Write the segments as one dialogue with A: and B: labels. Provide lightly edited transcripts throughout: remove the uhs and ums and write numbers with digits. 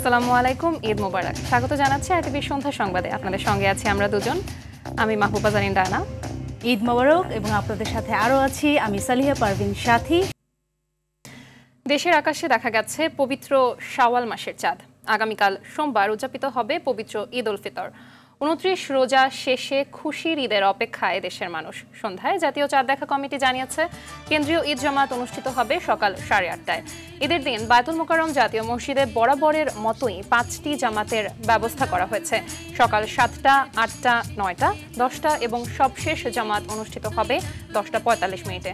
A: আসসালামু আলাইকুম, ঈদ মোবারক। স্বাগত জানাচ্ছি আরটিভি সন্ধ্যা সংবাদে। আপনাদের সঙ্গে আছি আমরা দুজন, আমি মাহবুবা জারিন রানা।
B: ঈদ মোবারক। এবং আপনাদের সাথে আরও আছি আমি সালিহা পারভিন সাথী।
A: দেশের আকাশে দেখা গেছে পবিত্র শাওয়াল মাসের চাঁদ। আগামীকাল সোমবার উদযাপিত হবে পবিত্র ঈদ উল ফিতর। 29 রোজা শেষে খুশির ঈদের অপেক্ষায় দেশের মানুষ। সন্ধ্যায় জাতীয় চাঁদ দেখা কমিটি জানিয়েছে কেন্দ্রীয় ঈদ জামাত অনুষ্ঠিত হবে সকাল 8:30টায়। ঈদের দিন বায়তুল মোকাররম জাতীয় মসজিদে বরাবরের মতোই 5টি জামাতের ব্যবস্থা করা হয়েছে। সকাল 7টা, 8টা, 9টা, 10টা এবং সবশেষ জামাত অনুষ্ঠিত হবে 10:45।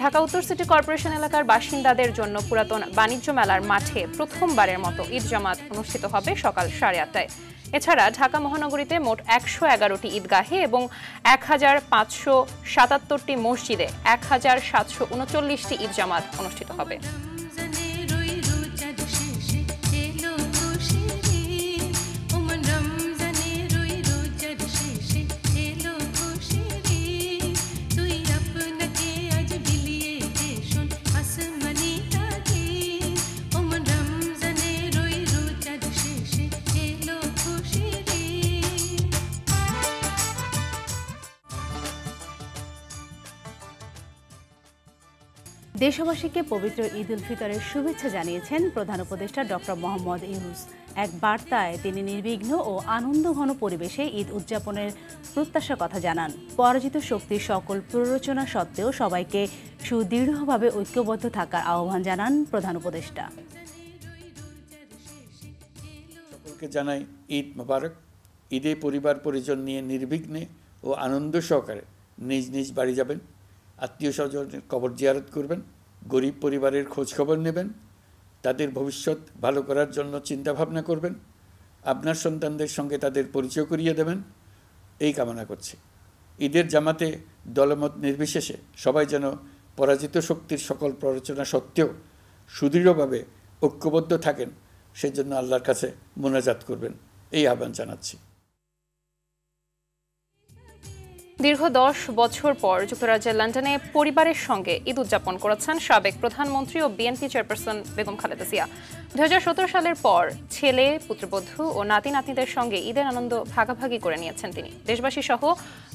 A: ঢাকা উত্তর সিটি কর্পোরেশন এলাকার বাসিন্দাদের জন্য পুরাতন বাণিজ্য মেলার মাঠে প্রথমবারের মতো ঈদ জামাত অনুষ্ঠিত হবে সকাল 8:30টায়। এছাড়া ঢাকা মহানগরীতে মোট 111টি ঈদগাহে এবং 1577টি মসজিদে 1739টি ঈদ জামাত অনুষ্ঠিত হবে।
B: দেশবাসীকে পবিত্র ঈদ উল ফিতরের শুভেচ্ছা জানিয়েছেন প্রধান উপদেষ্টা ডক্টর মোহাম্মদ ইউনূস। এক বার্তায় তিনি নির্বিঘ্ন ও আনন্দঘন পরিবেশে ঈদ উদযাপনের প্রত্যাশার কথা জানান। পরাজিত শক্তির সকল প্ররোচনা সত্ত্বেও সবাইকে সুদৃঢ়ভাবে ঐক্যবদ্ধ থাকার আহ্বান জানান প্রধান উপদেষ্টা।
C: সকলকে জানাই ঈদ মোবারক। ঈদে পরিবার পরিজন নিয়ে নির্বিঘ্নে ও আনন্দ সহকারে নিজ নিজ বাড়ি যাবেন, আত্মীয় স্বজনের কবর জিয়ারত করবেন, গরিব পরিবারের খোঁজখবর নেবেন, তাদের ভবিষ্যৎ ভালো করার জন্য চিন্তাভাবনা করবেন, আপনার সন্তানদের সঙ্গে তাদের পরিচয় করিয়ে দেবেন, এই কামনা করছি। ঈদের জামাতে দলমত নির্বিশেষে সবাই যেন পরাজিত শক্তির সকল প্ররোচনা সত্ত্বেও সুদৃঢ়ভাবে ঐক্যবদ্ধ থাকেন, সেজন্য আল্লাহর কাছে মোনাজাত করবেন, এই আহ্বান জানাচ্ছি।
A: দীর্ঘ 10 বছর পর যুক্তরাজ্যের লন্ডনে পরিবারের সঙ্গে ঈদ উদযাপন করেছেন সাবেক প্রধানমন্ত্রী ও বিএনপি চেয়ারপারসন বেগম খালেদা জিয়া। 2017 সালের পর ছেলে, পুত্রবধূ ও নাতি নাতনিদের সঙ্গে ঈদের আনন্দ ভাগাভাগি করে নিয়েছেন তিনি। দেশবাসী সহ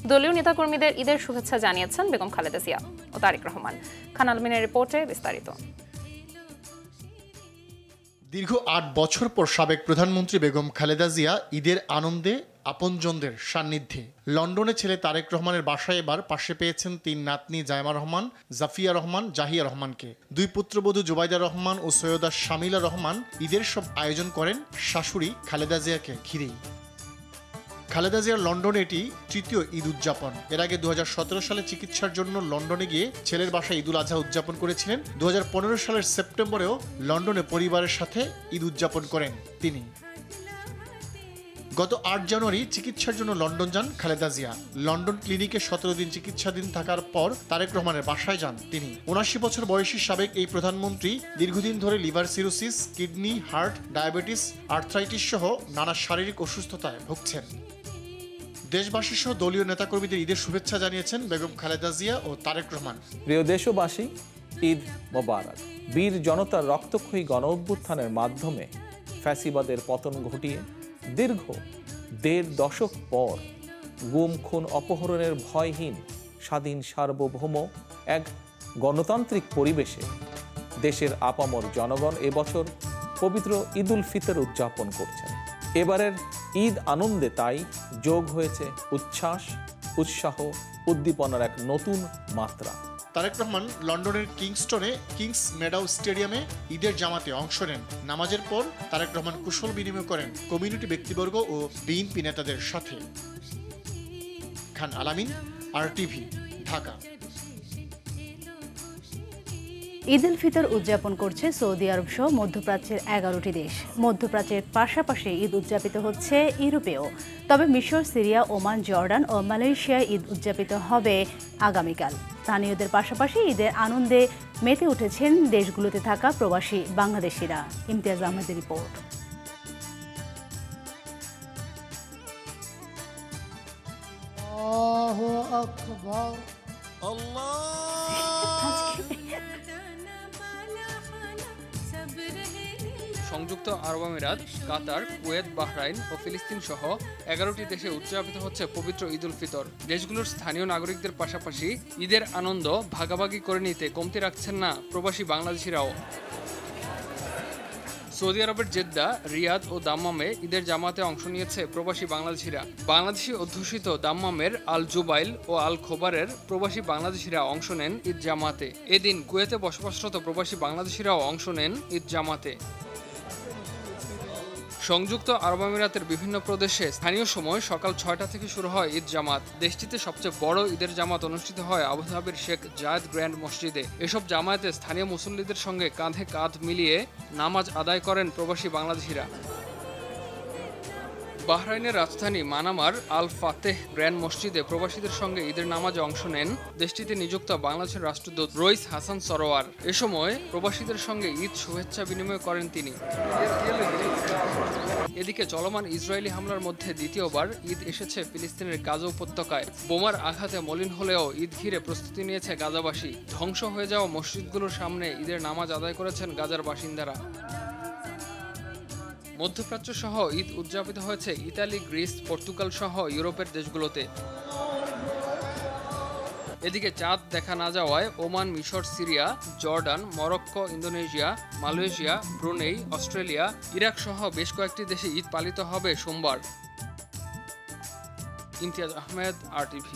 A: দলীয় নেতাকর্মীদের ঈদের শুভেচ্ছা জানিয়েছেন বেগম খালেদা জিয়া ও তারেক রহমান। খান আলমিনের রিপোর্টে বিস্তারিত।
D: দীর্ঘ 8 বছর পর সাবেক প্রধানমন্ত্রী বেগম খালেদা জিয়া ঈদের আনন্দে আপনজনদের সান্নিধ্যে লন্ডনে ছেলে তারেক রহমানের বাসায় এবার পাশে পেয়েছেন 3 নাতনি জায়মা রহমান, জাফিয়া রহমান, জাহিয়া রহমানকে। 2 পুত্রবধূ জুবাইদা রহমান ও সৈয়দা শামিলা রহমান ঈদের সব আয়োজন করেন শাশুড়ি খালেদা জিয়াকে ঘিরেই। খালেদা জিয়ার লন্ডনে এটি তৃতীয় ঈদ উদযাপন। এর আগে 2017 সালে চিকিৎসার জন্য লন্ডনে গিয়ে ছেলের বাসায় ঈদুল আজহা উদযাপন করেছিলেন। 2015 সালের সেপ্টেম্বরেও লন্ডনে পরিবারের সাথে ঈদ উদযাপন করেন তিনি। গত 8 জানুয়ারি চিকিৎসার জন্য লন্ডন যান খালেদা জিয়া। লন্ডন ক্লিনিকে 17 দিন চিকিৎসাধীন থাকার পর তারেক রহমানের বাসায় যান তিনি। 79 বছর বয়সী সাবেক এই প্রধানমন্ত্রী দীর্ঘদিন ধরে liver cirrhosis, kidney, heart, diabetes, arthritis সহ নানা শারীরিক অসুস্থতায় ভুগছেন। দেশবাসী সহ দলীয় নেতাকর্মীদের ঈদের শুভেচ্ছা জানিয়েছেন বেগম খালেদা জিয়া ও তারেক রহমান।
E: প্রিয় দেশবাসী, ঈদ মোবারক। বীর জনতার রক্তক্ষয়ী গণ অভ্যুত্থানের মাধ্যমে ফ্যাসিবাদের পতন ঘটিয়ে দীর্ঘ 1.5 দশক পর গুম, খুন, অপহরণের ভয়হীন স্বাধীন সার্বভৌম এক গণতান্ত্রিক পরিবেশে দেশের আপামর জনগণ এবছর পবিত্র ঈদ উল ফিতর উদযাপন করছেন। এবারের ঈদ আনন্দে তাই যোগ হয়েছে উচ্ছ্বাস, উৎসাহ, উদ্দীপনার এক নতুন মাত্রা।
D: তারেক রহমান লন্ডনের কিংস্টনে কিংস মেডাউ স্টেডিয়ামে ঈদের জামাতে অংশ নেন। নামাজের পর তারেক রহমান কুশল বিনিময় করেন কমিউনিটি ব্যক্তিবর্গ ও বিএনপি নেতাদের সাথে। খান আলামিন, আরটিভি, ঢাকা।
B: ঈদ উল ফিতর উদযাপন করছে সৌদি আরব সহ মধ্যপ্রাচ্যের 11টি দেশ। মধ্যপ্রাচ্যের পাশাপাশি ঈদ উদযাপিত হচ্ছে ইউরোপেও। তবে মিশর, সিরিয়া, ওমান, জর্ডান ও মালয়েশিয়ায় ঈদ উদযাপিত হবে আগামীকাল। স্থানীয়দের পাশাপাশি ঈদের আনন্দে মেতে উঠেছেন দেশগুলোতে থাকা প্রবাসী বাংলাদেশিরা। ইমতিয়াজ আহমেদের রিপোর্ট।
F: আল্লাহু আকবার, সংযুক্ত আরব আমিরাত, কাতার, কুয়েত, বাহরাইন ও ফিলিস্তিন সহ 11টি দেশে উদযাপিত হচ্ছে পবিত্র ঈদ উল ফিতর। দেশগুলোর স্থানীয় নাগরিকদের পাশাপাশি ঈদের আনন্দ ভাগাভাগি করে নিতে কমতি রাখছেন না প্রবাসী বাংলাদেশিরাও। সৌদি আরবের জেদ্দা, রিয়াদ ও দাম্মামে ঈদের জামাতে অংশ নিয়েছে প্রবাসী বাংলাদেশিরা। বাংলাদেশি অধ্যুষিত দাম্মামের আল জুবাইল ও আল খোবারের প্রবাসী বাংলাদেশিরা অংশ নেন ঈদ জামাতে। এদিন কুয়েতে বসবাসরত প্রবাসী বাংলাদেশিরাও অংশ নেন ঈদ জামাতে। সংযুক্ত আরব আমিরাতের বিভিন্ন প্রদেশে স্থানীয় সময় সকাল 6টা থেকে শুরু হয় ঈদ জামাত। দেশটিতে সবচেয়ে বড় ঈদের জামাত অনুষ্ঠিত হয় আবুধাবির শেখ জায়েদ গ্র্যান্ড মসজিদে। এসব জামায়াতে স্থানীয় মুসল্লিদের সঙ্গে কাঁধে কাঁধ মিলিয়ে নামাজ আদায় করেন প্রবাসী বাংলাদেশিরা। বাহরাইনের রাজধানী মানামার আল ফাতেহ গ্র্যান্ড মসজিদে প্রবাসীদের সঙ্গে ঈদের নামাজে অংশ নেন দেশটিতে নিযুক্ত বাংলাদেশের রাষ্ট্রদূত রইস হাসান সরোয়ার। এ সময় প্রবাসীদের সঙ্গে ঈদ শুভেচ্ছা বিনিময় করেন তিনি। এদিকে চলমান ইসরায়েলি হামলার মধ্যে দ্বিতীয়বার ঈদ এসেছে ফিলিস্তিনের গাজা উপত্যকায়। বোমার আঘাতে মলিন হলেও ঈদ ঘিরে প্রস্তুতি নিয়েছে গাজাবাসী। ধ্বংস হয়ে যাওয়া মসজিদগুলোর সামনে ঈদের নামাজ আদায় করেছেন গাজার বাসিন্দারা। মধ্যপ্রাচ্য সহ ঈদ উদযাপিত হয়েছে ইতালি, গ্রিস, পর্তুগাল সহ ইউরোপের দেশগুলোতে। এদিকে চাঁদ দেখা না যাওয়ায় ওমান, মিশর, Syria, Jordan, Morocco, Indonesia, Malaysia, Brunei, Australia, Iraq সহ বেশ কয়েকটি দেশে ঈদ পালিত হবে সোমবার। ইমতিয়াজ আহমেদ, RTV।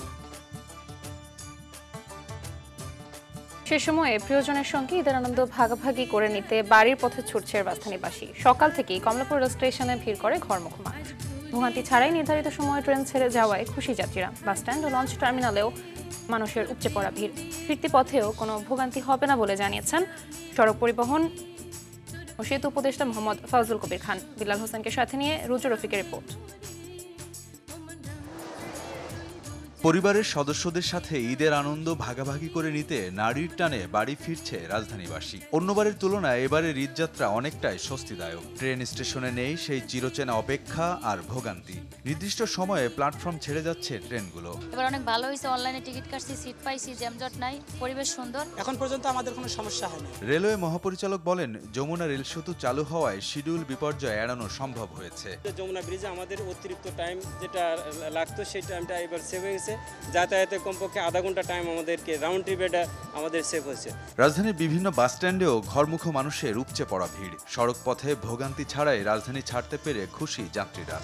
A: সে সময়ে প্রিয়জনের সঙ্গে ঈদের আনন্দ ভাগাভাগি করে নিতে বাড়ির পথে ছুটছে রাজধানীবাসী। সকাল থেকেই কমলাপুর রেল স্টেশনে ভিড় করে ঘরমুখ মানুষ। ভোগান্তি ছাড়াই নির্ধারিত সময়ে ট্রেন ছেড়ে যাওয়ায় খুশি যাত্রীরা। বাসস্ট্যান্ড ও লঞ্চ টার্মিনালেও মানুষের উপচে পড়া ভিড়। ফিরতি পথেও কোনো ভোগান্তি হবে না বলে জানিয়েছেন সড়ক পরিবহন ও সেতু উপদেষ্টা মোহাম্মদ ফজলুল কবির খান। বিলাল হোসেনকে সাথে নিয়ে রুজু রফিকের রিপোর্ট।
G: পরিবারের সদস্যদের সাথে ঈদের আনন্দ ভাগাভাগি করে নিতে নারীর টানে বাড়ি ফিরছে রাজধানীবাসী। অন্যবারের তুলনায় এবারের ঈদযাত্রা অনেকটাই স্বস্তিদায়ক। ট্রেন স্টেশনে নেই সেই চিরচেনা অপেক্ষা আর ভোগান্তি। নির্দিষ্ট সময়ে প্ল্যাটফর্ম ছেড়ে যাচ্ছে ট্রেনগুলো।
H: এবার অনেক ভালো হয়েছে, অনলাইনে টিকিট কাটছি, সিট পাইছি, জ্যামজট নাই, পরিবেশ সুন্দর।
I: এখন পর্যন্ত আমাদের কোনো সমস্যা হয়নি।
G: রেলওয়ে মহাপরিচালক বলেন, যমুনা রেল সেতু চালু হওয়ায় শিডিউল বিপর্যয় এড়ানো সম্ভব হয়েছে।
J: যমুনা ব্রিজে আমাদের অতিরিক্ত টাইম যেটা লাগতো সেই টাইমটা এবার সেভ হয়েছে। যাতায়াতে কমপক্ষে আধা ঘন্টা টাইম আমাদেরকে রাউন্ড ট্রিপেটা আমাদের সেভ হয়েছে।
G: রাজধানীর বিভিন্ন বাস স্ট্যান্ডেও ঘরমুখ মানুষের উপচে পড়া ভিড়। সড়ক পথে ভোগান্তি ছাড়াই রাজধানী ছাড়তে পেরে খুশি যাত্রীরা।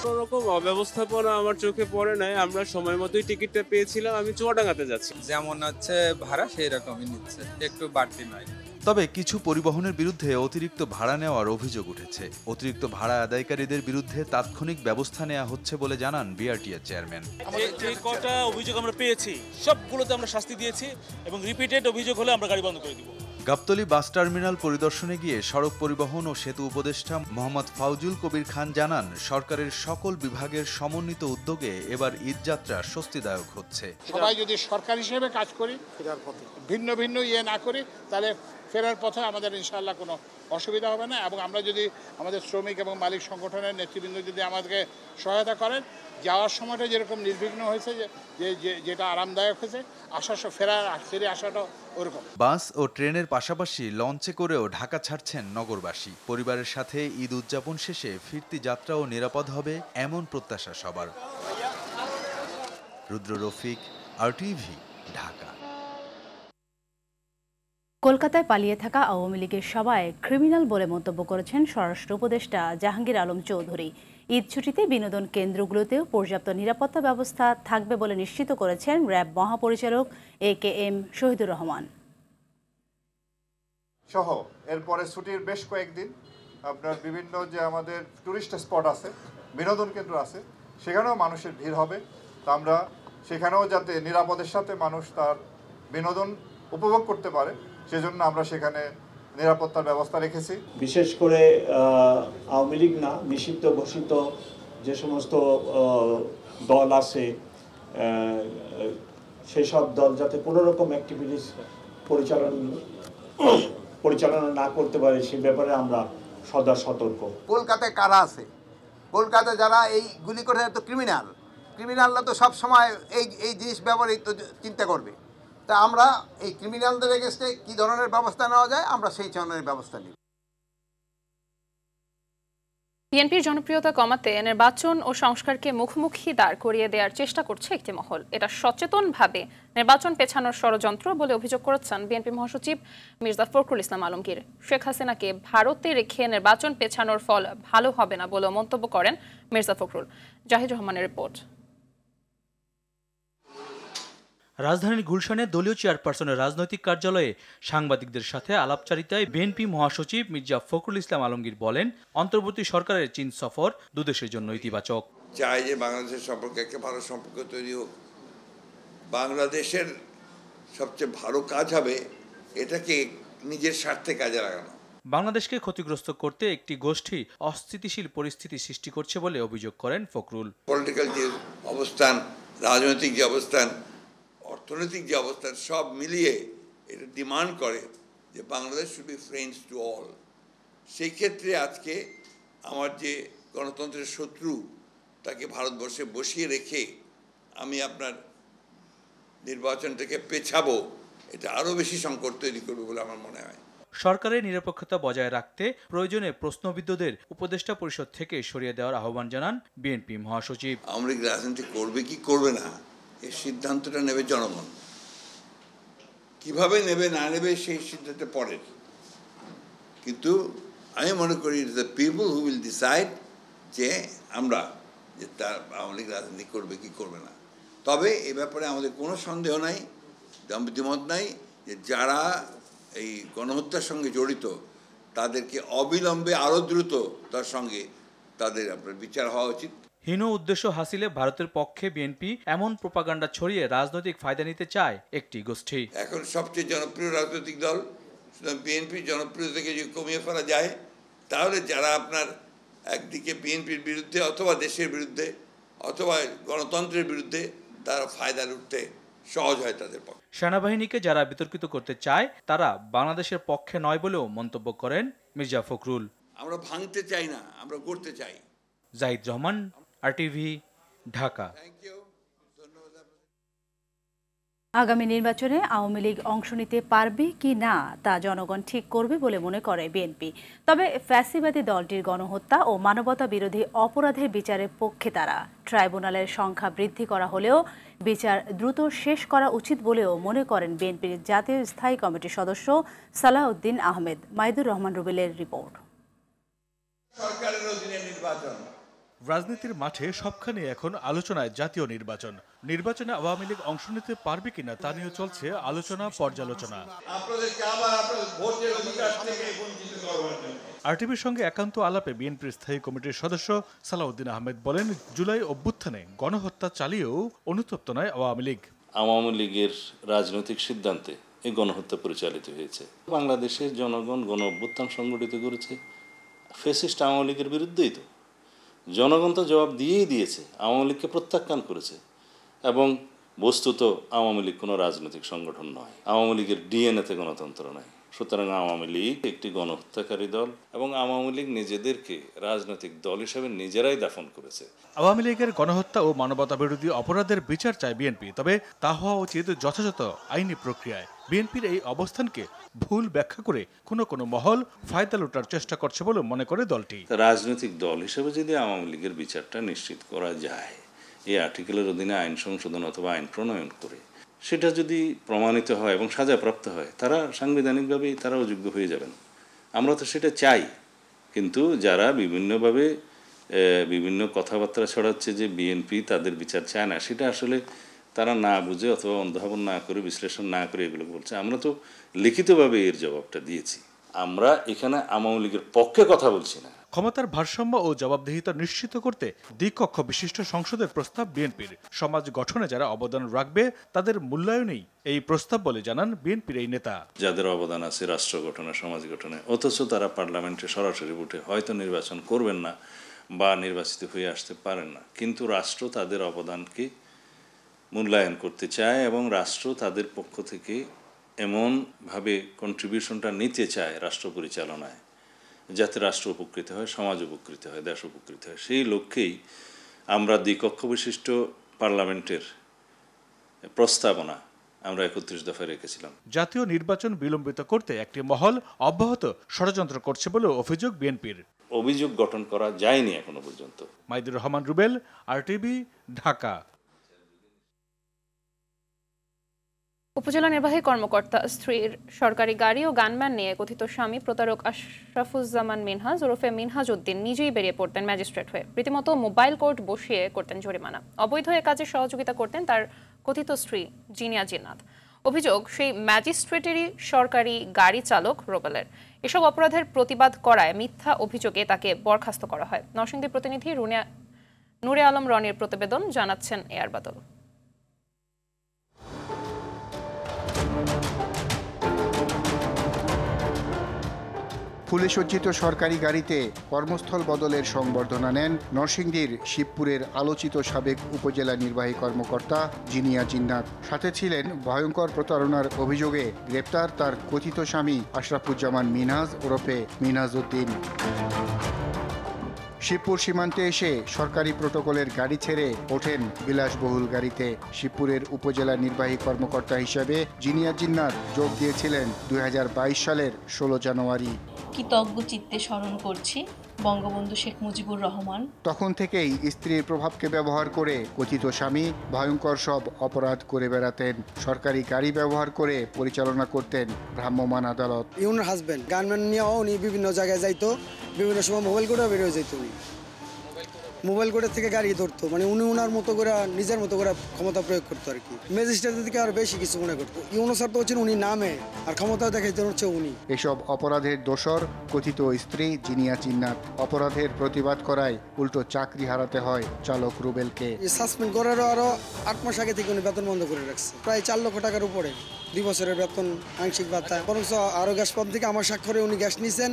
J: কোনো রকম অব্যবস্থাপনা আমার চোখে পড়ে নাই। আমরা সময় মতোই টিকিটটা পেয়েছিলাম। আমি চুয়াডাঙ্গাতে যাচ্ছি।
K: যেমন হচ্ছে ভাড়া সেই রকমই নিচ্ছে, একটু বাড়তি নয়।
G: তবে কিছু পরিবহনের বিরুদ্ধে অতিরিক্ত ভাড়া নেওয়ার অভিযোগ উঠেছে। অতিরিক্ত ভাড়া আদায়কারীদের বিরুদ্ধে তাৎক্ষণিক ব্যবস্থা নেওয়া হচ্ছে বলে জানান বিআরটিএ চেয়ারম্যান।
L: যে কটা অভিযোগ আমরা পেয়েছি সবগুলোতে আমরা শাস্তি দিয়েছি এবং রিপিটেড অভিযোগ হলে আমরা গাড়ি বন্ধ করে দিব।
G: গাবতলী বাস টার্মিনাল পরিদর্শনে গিয়ে সড়ক পরিবহন ও সেতু উপদেষ্টা মোহাম্মদ ফজলুল কবির খান জানান, সরকারের সকল বিভাগের সমন্বিত উদ্যোগে এবার ঈদযাত্রা স্বস্তিদায়ক হচ্ছে।
M: সবাই যদি সরকার হিসেবে কাজ করি, ভিন্ন ভিন্ন না করি, তাহলে ফেরার পথে আমাদের ইনশাআল্লাহ কোনো অসুবিধা হবে না। এবং আমরা যদি আমাদের শ্রমিক এবং মালিক সংগঠনের নেতৃবৃন্দ যদি আমাদেরকে সহায়তা করেন, যাওয়ার সময়টা যেরকম নির্বিঘ্ন হয়েছে, যেটা আরামদায়ক হয়েছে, ফিরে আসাটা ওরকম।
G: বাস ও ট্রেনের পাশাপাশি লঞ্চে করেও ঢাকা ছাড়ছেন নগরবাসী। পরিবারের সাথে ঈদ উদযাপন শেষে ফিরতি যাত্রাও নিরাপদ হবে এমন প্রত্যাশা সবার। রুদ্র রফিক, RTV, ঢাকা।
B: কলকাতায় পালিয়ে থাকা আওয়ামী লীগের সবাই ক্রিমিনাল বলে মন্তব্য করেছেন স্বরাষ্ট্র উপদেষ্টা জাহাঙ্গীর আলম চৌধুরী। ঈদ ছুটিতে বিনোদন কেন্দ্রগুলোতেও পর্যাপ্ত নিরাপত্তা ব্যবস্থা থাকবে বলে নিশ্চিত করেছেন র্যাব মহাপরিচালক AKM শহীদুর রহমান।
N: সহ এরপরে ছুটির বেশ কয়েকদিন আপনার বিভিন্ন যে আমাদের টুরিস্ট স্পট আছে, বিনোদন কেন্দ্র আছে, সেখানেও মানুষের ভিড় হবে। তা আমরা সেখানেও যাতে নিরাপদের সাথে মানুষ তার বিনোদন উপভোগ করতে পারে, সেজন্য আমরা সেখানে নিরাপত্তার ব্যবস্থা রেখেছি।
O: বিশেষ করে আওয়ামী লীগ না, নিষিদ্ধ ঘোষিত যে সমস্ত দল আছে, সেসব দল যাতে কোনো রকম অ্যাক্টিভিটিস পরিচালনা না করতে পারে সে ব্যাপারে আমরা সদা সতর্ক।
P: কলকাতায় কারা আছে? কলকাতায় যারা এই গুলি করে তো ক্রিমিনালরা তো সব সময় এই জিনিস ব্যবহৃত চিন্তা করবে। তা আমরা এই ক্রিমিনালদের এগেইনস্টে কী ধরনের ব্যবস্থা নেওয়া যায়, আমরা সেই ধরনের ব্যবস্থা নিই।
A: বিএনপির জনপ্রিয়তা কমাতে নির্বাচন ও সংস্কারকে মুখোমুখি দাঁড় করিয়ে দেওয়ার চেষ্টা করছে একটি মহল। এটা সচেতনভাবে নির্বাচন পেছানোর ষড়যন্ত্র বলে অভিযোগ করেছেন বিএনপি মহাসচিব মির্জা ফখরুল ইসলাম আলমগীর। শেখ হাসিনাকে ভারতে রেখে নির্বাচন পেছানোর ফল ভালো হবে না বলে মন্তব্য করেন মির্জা ফখরুল। জাহিদ রহমানের রিপোর্ট।
Q: রাজধানীর গুলশানে দলীয় চেয়ারপারসনের রাজনৈতিক কার্যালয়ে সাংবাদিকদের সাথে আলাপচারিতায় বিএনপি মহাসচিব মির্জা ফখরুল ইসলাম আলমগীর বলেন, অন্তর্বর্তী সরকারের চীন সফর দুদেশের জন্য ইতিবাচক।
R: চাই যে বাংলাদেশের সম্পর্কে একটা ভালো সম্পর্ক তৈরি হোক। বাংলাদেশের সবচেয়ে ভালো কাজ হবে এটাকে নিজের স্বার্থে কাজে লাগানো।
Q: বাংলাদেশকে ক্ষতিগ্রস্ত করতে একটি গোষ্ঠী অস্থিতিশীল পরিস্থিতি সৃষ্টি করছে বলে অভিযোগ করেন ফখরুল।
R: পলিটিক্যাল যে অবস্থান, রাজনৈতিক যে অবস্থান, অর্থনৈতিক যে অবস্থান, সব মিলিয়ে এটা ডিমান্ড করে যে Bangladesh should be friends to all. সেই ক্ষেত্রে আজকে আমার যে গণতন্ত্রের শত্রু তাকে ভারতবর্ষে বসিয়ে রেখে আমি আপনার নির্বাচনটাকে পেছাবো, এটা আরও বেশি সংকট তৈরি করবে বলে আমার মনে হয়।
Q: সরকারের নিরপেক্ষতা বজায় রাখতে প্রয়োজনে প্রশ্নবিদ্ধদের উপদেষ্টা পরিষদ থেকে সরিয়ে দেওয়ার আহ্বান জানান বিএনপি মহাসচিব।
R: আওয়ামী লীগ রাজনীতি করবে কি করবে না এই সিদ্ধান্তটা নেবে জনগণ। কিভাবে নেবে না নেবে সেই সিদ্ধান্ত পরের, কিন্তু আমি মনে করি it is the people who will decide যে আমরা যে তার আওয়ামী লীগ রাজনীতি করবে কি করবে না। তবে এ ব্যাপারে আমাদের কোনো সন্দেহ নাই, দ্বিমত নাই যে যারা এই গণহত্যার সঙ্গে জড়িত তাদেরকে অবিলম্বে আরও দ্রুত তার সঙ্গে তাদের আপনার বিচার হওয়া উচিত।
Q: হীন উদ্দেশ্য হাসিলে ভারতের পক্ষে বিএনপি এমন প্রোপাগান্ডা ছড়িয়ে রাজনৈতিক ফায়দা নিতে চায় একটি গোষ্ঠী।
R: এখন সবচেয়ে জনপ্রিয় রাজনৈতিক দল, সুতরাং বিএনপির জনপ্রিয়তাকে যদি কমিয়ে ফেলা যায় তাহলে যারা আপনার একদিকে বিএনপির বিরুদ্ধে অথবা দেশের বিরুদ্ধে অথবা গণতন্ত্রের বিরুদ্ধে তারা ফায়দা লুটতে সহজ হয় তাদের পক্ষে।
Q: সেনাবাহিনীকে যারা বিতর্কিত করতে চায় তারা বাংলাদেশের পক্ষে নয় বলেও মন্তব্য করেন মির্জা ফখরুল।
R: আমরা ভাঙতে চাই না, আমরা গড়তে চাই।
Q: জাহিদ রহমান, RTV, ঢাকা।
B: আগামী নির্বাচনে আওয়ামী লীগ অংশ নিতে পারবে কি না তা জনগণ ঠিক করবে বলে মনে করে বিএনপি। তবে ফ্যাসিবাদী দলটির গণহত্যা ও মানবতা বিরোধী অপরাধের বিচারের পক্ষে তারা। ট্রাইব্যুনালের সংখ্যা বৃদ্ধি করা হলেও বিচার দ্রুত শেষ করা উচিত বলেও মনে করেন বিএনপির জাতীয় স্থায়ী কমিটির সদস্য সালাউদ্দিন আহমেদ। মাইদুর রহমান রুবেলের রিপোর্ট।
R: সরকারের অধীনে নির্বাচন,
S: রাজনীতির মাঠে সবখানে এখন আলোচনায় জাতীয় নির্বাচন। নির্বাচনে আওয়ামী লীগ অংশ নিতে পারবে কিনা তা নিয়ে চলছে আলোচনা পর্যালোচনা। RTVর সঙ্গে একান্ত আলাপে বিএনপির স্থায়ী কমিটির সদস্য সালাউদ্দিন আহমেদ বলেন, জুলাই অভ্যুত্থানে গণহত্যা চালিয়েও অনুতপ্ত নয় আওয়ামী লীগ।
T: আওয়ামী লীগের রাজনৈতিক সিদ্ধান্তে এই গণহত্যা পরিচালিত হয়েছে। বাংলাদেশের জনগণ গণ অভ্যুত্থান সংগঠিত করেছে ফ্যাসিস্ট আওয়ামী লীগের বিরুদ্ধেই। তো জনগণ তো জবাব দিয়েই দিয়েছে, আওয়ামী লীগকে প্রত্যাখ্যান করেছে। এবং বস্তুত আওয়ামী লীগ কোনো রাজনৈতিক সংগঠন নয়, আওয়ামী লীগের ডিএনএতে গণতন্ত্র নয়। সুতরাং আওয়ামী লীগ একটি গণহত্যাকারী দল এবং আওয়ামী লীগ নিজেদেরকে রাজনৈতিক দল হিসেবে নিজেরাই দাফন করেছে।
S: আওয়ামী লীগের গণহত্যা ও মানবতা বিরোধী অপরাধের বিচার চায় বিএনপি, তবে তা হওয়া উচিত যথাযথ আইনি প্রক্রিয়ায়। বিএনপির এই অবস্থানকে ভুল ব্যাখ্যা করে কোনো মহল ফায়দা লুটার চেষ্টা করছে বলে মনে করে দলটি।
T: রাজনৈতিক দল হিসেবে যদি আওয়ামী লীগের বিচারটা নিশ্চিত করা যায় এই আর্টিকেলের অধীনে আইন সংশোধন অথবা আইন প্রণয়ন করে, সেটা যদি প্রমাণিত হয় এবং সাজাপ্রাপ্ত হয়, তারা সাংবিধানিকভাবেই তারা অযোগ্য হয়ে যাবেন। আমরা তো সেটা চাই, কিন্তু যারা বিভিন্নভাবে বিভিন্ন কথাবার্তা ছড়াচ্ছে যে বিএনপি তাদের বিচার চায় না, সেটা আসলে তারা না বুঝে অথবা অনুধাবন না করে বিশ্লেষণ না করে এগুলো বলছে। আমরা তো লিখিতভাবে এর জবাবটা দিয়েছি। আমরা এখানে আওয়ামী লীগের পক্ষে কথা বলছি না।
S: ক্ষমতার ভারসাম্য ও জবাবদিহিতা নিশ্চিত করতে দ্বিকক্ষ বিশিষ্ট সংসদের প্রস্তাব বিএনপির। সমাজ গঠনে যারা অবদান রাখবে তাদের মূল্যায়নেই এই প্রস্তাব বলে জানান বিএনপির এই নেতা।
T: যাদের অবদান আছে রাষ্ট্র গঠনে, সমাজ গঠনে, অথচ তারা পার্লামেন্টে সরাসরি উঠে হয়তো নির্বাচন করবেন না বা নির্বাচিত হয়ে আসতে পারেন না, কিন্তু রাষ্ট্র তাদের অবদানকে মূল্যায়ন করতে চায় এবং রাষ্ট্র তাদের পক্ষ থেকে এমনভাবে কন্ট্রিবিউশনটা নিতে চায় রাষ্ট্র পরিচালনায় যাতে রাষ্ট্র উপকৃত হয়, সমাজ উপকৃত হয়, দেশ উপকৃত হয়। সেই লক্ষ্যেই আমরা দ্বিকক্ষ বিশিষ্ট পার্লামেন্টের প্রস্তাবনা আমরা 31 দফায় রেখেছিলাম।
S: জাতীয় নির্বাচন বিলম্বিত করতে একটি মহল অব্যাহত ষড়যন্ত্র করছে বলে অভিযোগ বিএনপির।
T: অভিযোগ গঠন করা যায়নি এখনো পর্যন্ত।
S: মাইদুর রহমান রুবেল, RTV, ঢাকা।
A: উপজেলা নির্বাহী কর্মকর্তা স্ত্রীর সরকারি গাড়ি ও গানম্যান নিয়ে কথিত স্বামী প্রতারক আশরাফুজ্জামান মিনহাজ ওরফে মিনহাজ উদ্দিন নিজেই বেরিয়ে পড়তেন ম্যাজিস্ট্রেট হয়ে, রীতিমতো মোবাইল কোর্ট বসিয়ে করতেন জরিমানা। অবৈধ এ কাজে সহযোগিতা করতেন তার কথিত স্ত্রী জিনিয়া জিন্নাত। অভিযোগ, সেই ম্যাজিস্ট্রেটেরই সরকারি গাড়ি চালক রুবেলের। এসব অপরাধের প্রতিবাদ করায় মিথ্যা অভিযোগে তাকে বরখাস্ত করা হয়। নরসিংদী প্রতিনিধি নূরে আলম রনির প্রতিবেদন, জানাচ্ছেন এয়ার বাদল।
U: ফুলে সজ্জিত সরকারি গাড়িতে কর্মস্থল বদলের সংবর্ধনা নেন নরসিংদীর শিবপুরের আলোচিত সাবেক উপজেলা নির্বাহী কর্মকর্তা জিনিয়া জিন্নাত। সাথে ছিলেন ভয়ঙ্কর প্রতারণার অভিযোগে গ্রেপ্তার তার কথিত স্বামী আশরাফুজ্জামান মিনহাজ ওরফে মিনহাজ উদ্দিন। শিবপুর সীমান্তে এসে সরকারি প্রোটোকলের গাড়ি ছেড়ে ওঠেন বিলাসবহুল গাড়িতে। শিবপুরের উপজেলা নির্বাহী কর্মকর্তা হিসেবে জিনিয়া জিন্নাত যোগ দিয়েছিলেন 2022 সালের 16 জানুয়ারি।
V: কৃতজ্ঞ চিত্তে স্মরণ করছি বঙ্গবন্ধু শেখ মুজিবুর রহমান।
U: তখন থেকেই স্ত্রীর প্রভাবকে ব্যবহার করে কথিত স্বামী ভয়ঙ্কর সব অপরাধ করে বেড়াতেন। সরকারি গাড়ি ব্যবহার করে পরিচালনা করতেন ভ্রাম্যমাণ আদালত।
W: ইউনার হাজবেন্ড গানম্যান নিয়েও উনি বিভিন্ন জায়গায় যাইতো, বিভিন্ন সময় মোবাইল কোর্টেও বেরিয়ে যেত। উনি মোবাইল কোর্টের থেকে গাড়ি ধরতো, মানে উনি ওনার মতো করে নিজের মতো করে ক্ষমতা প্রয়োগ করতো আর কি। ম্যাজিস্ট্রেটের থেকে আর বেশি কিছু মনে করতো। ইউনুসার তো হচ্ছেন উনি নামে, আর ক্ষমতা দেখাইতে হচ্ছে উনি।
U: এসব অপরাধের দোষর কথিত স্ত্রী জিনিয়া জিন্নাত। অপরাধের প্রতিবাদ করায় উল্টো চাকরি হারাতে হয় চালক রুবেলকে।
W: সাসপেন্ড করারও আরো 8 মাস আগে থেকে উনি বেতন বন্ধ করে রাখছে, প্রায় 4 লক্ষ টাকার উপরে 2 বছরের বেতন, আংশিক ভাতা। বরং আরো গ্যাস পাম্প থেকে আমার স্বাক্ষরে উনি গ্যাস নিছেন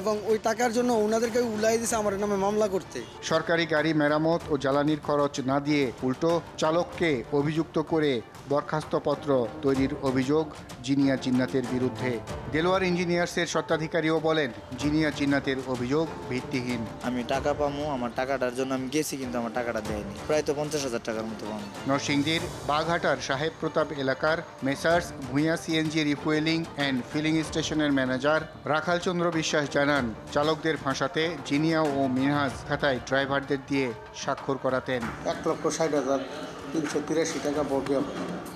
W: এবং ওই টাকার জন্য ওনাদেরকে উলাই দিয়েছে আমার নামে মামলা করতে।
U: সরকারি গাড়ি মেরামত ও জ্বালানির খরচ না দিয়ে উল্টো চালককে অভিযুক্ত করে বরখাস্তপত্র তৈরির অভিযোগ জিনিয়া জিন্নাতের বিরুদ্ধে। দেলোয়ার ইঞ্জিনিয়ার্সের স্বত্বাধিকারীও বলেন জিনিয়া জিন্নাতের অভিযোগ ভিত্তিহীন।
X: আমি টাকা পাবো, আমার টাকাটার জন্য আমি গেছি, কিন্তু আমার টাকাটা দেয়নি, প্রায় তো 50,000 টাকার মতো পাবো।
U: নরসিংদীর বাঘাটার সাহেব প্রতাপ এলাকার messrs Bhuiyan CNG refuelling and filling স্টেশনের ম্যানেজার রাখাল চন্দ্র বিশ্বাস জানান, চালকদের ফাঁসাতে জিনিয়া ও মিনহাজ খাতায় ড্রাইভারদের দিয়ে স্বাক্ষর করাতেন।
W: 1,60,383 টাকা বকেয়া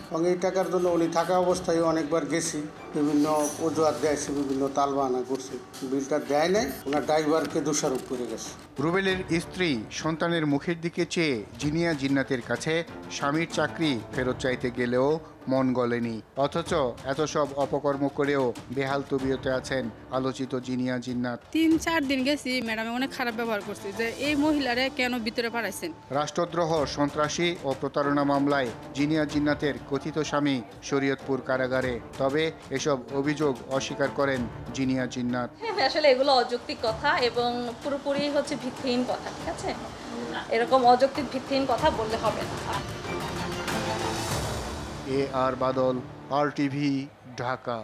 W: এবং এই টাকার জন্য উনি থাকা অবস্থায় অনেকবার গেছি, বিভিন্ন অজুহাত দেয়ছে, বিভিন্ন তালবাহানা করছে, বিলটা দেয় নাই, ওনার ড্রাইভারকে দোষারোপ করে গেছে।
U: রুবেলের স্ত্রী সন্তানের মুখের দিকে চেয়ে জিনিয়া জিন্নাতের কাছে স্বামীর চাকরি ফেরত চাইতে গেলেও মন গলেনি। অথচ এত সব অপকর্ম করেও বেহাল তবিয়তে আছেন আলোচিত জিনিয়া জিন্নাত।
Y: 3-4 দিন গেছি, ম্যাডামে অনেক খারাপ ব্যবহার করছে, যে এই মহিলারে কেন ভিতরে পাঠাইছেন।
U: রাষ্ট্রদ্রোহ, সন্ত্রাসী ও প্রতারণা মামলায় জিনিয়া জিন্নাতের কথিত স্বামী শরীয়তপুর কারাগারে। তবে এসব অভিযোগ অস্বীকার করেন জিনিয়া জিন্নাত।
V: আসলে এগুলো অযৌক্তিক কথা এবং পুরোপুরি হচ্ছে ভিত্তিহীন কথা। ঠিক আছে, এরকম অযৌক্তিক ভিত্তিহীন কথা বললে হবে না।
U: এআর বাদল, RTV, ঢাকা।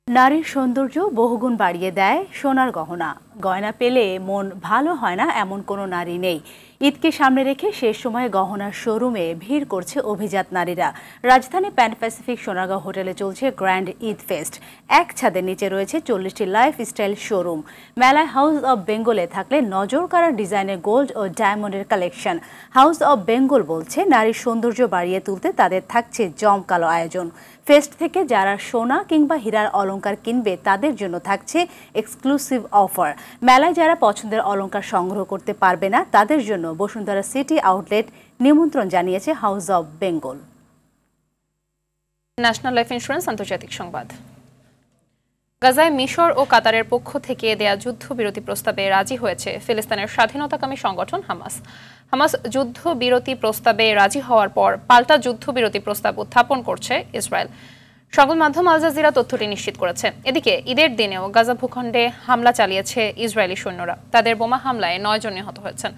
B: নারীর সৌন্দর্য বহুগুণ বাড়িয়ে দেয় সোনার গহনা। গয়না পেলে মন ভালো হয় না এমন কোনো নারী নেই। ঈদকে সামনে রেখে শেষ সময়ে গহনার শোরুমে ভিড় করছে অভিজাত নারীরা। রাজধানী প্যান প্যাসিফিক সোনারগাঁও হোটেলে চলছে গ্র্যান্ড ঈদ ফেস্ট। এক ছাদের নিচে রয়েছে 40টি লাইফস্টাইল শোরুম। মেলায় হাউস অব বেঙ্গলে থাকলে নজর কাড়া ডিজাইনের গোল্ড ও ডায়মন্ডের কালেকশন। হাউস অব বেঙ্গল বলছে নারীর সৌন্দর্য বাড়িয়ে তুলতে তাদের থাকছে জমকালো আয়োজন। ফেস্ট থেকে যারা সোনা কিংবা হীরার অলংকার কিনবে তাদের জন্য থাকছে এক্সক্লুসিভ অফার। মেলায় যারা পছন্দের অলংকার সংগ্রহ করতে পারবে না তাদের জন্য বসুন্ধরা সিটি আউটলেট নিমন্ত্রণ জানিয়েছে house of Bengal.
A: National life insurance আন্তর্জাতিক সংবাদ। গাজায় মিশর ও কাতারের পক্ষ থেকে দেয়া যুদ্ধবিরতি প্রস্তাবে রাজি হয়েছে ফিলিস্তিনের স্বাধীনতাকামী সংগঠন হামাস। হামাস যুদ্ধবিরতি প্রস্তাবে রাজি হওয়ার পর পাল্টা যুদ্ধবিরতি প্রস্তাব উত্থাপন করছে ইসরায়েল। সংবাদ মাধ্যম আল জাজিরা তথ্যটি নিশ্চিত করেছে। এদিকে ঈদের দিনেও গাজা ভূখণ্ডে হামলা চালিয়েছে ইসরায়েলি সৈন্যরা। তাদের বোমা হামলায় 9 জন নিহত হয়েছেন,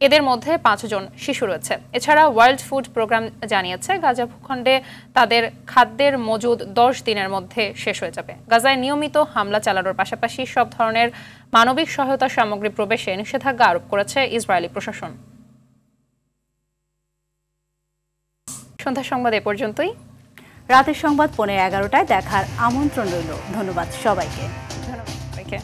A: এদের মধ্যে 5 জন শিশু রয়েছে। এছাড়া ওয়ার্ল্ড ফুড প্রোগ্রাম জানিয়েছে গাজা ভূখণ্ডে তাদের খাদ্যের মজুদ 10 দিনের মধ্যে শেষ হয়ে যাবে। গাজায় নিয়মিত হামলা চালানোর পাশাপাশি সব ধরনের মানবিক সহায়তা সামগ্রী প্রবেশে নিষেধাজ্ঞা আরোপ করেছে ইসরায়েলি প্রশাসন। সন্ধ্যা সংবাদ এ পর্যন্তই।
B: রাতের সংবাদ 11:15টায় দেখার আমন্ত্রণ রইল। ধন্যবাদ সবাইকে।
A: ধন্যবাদ সবাইকে।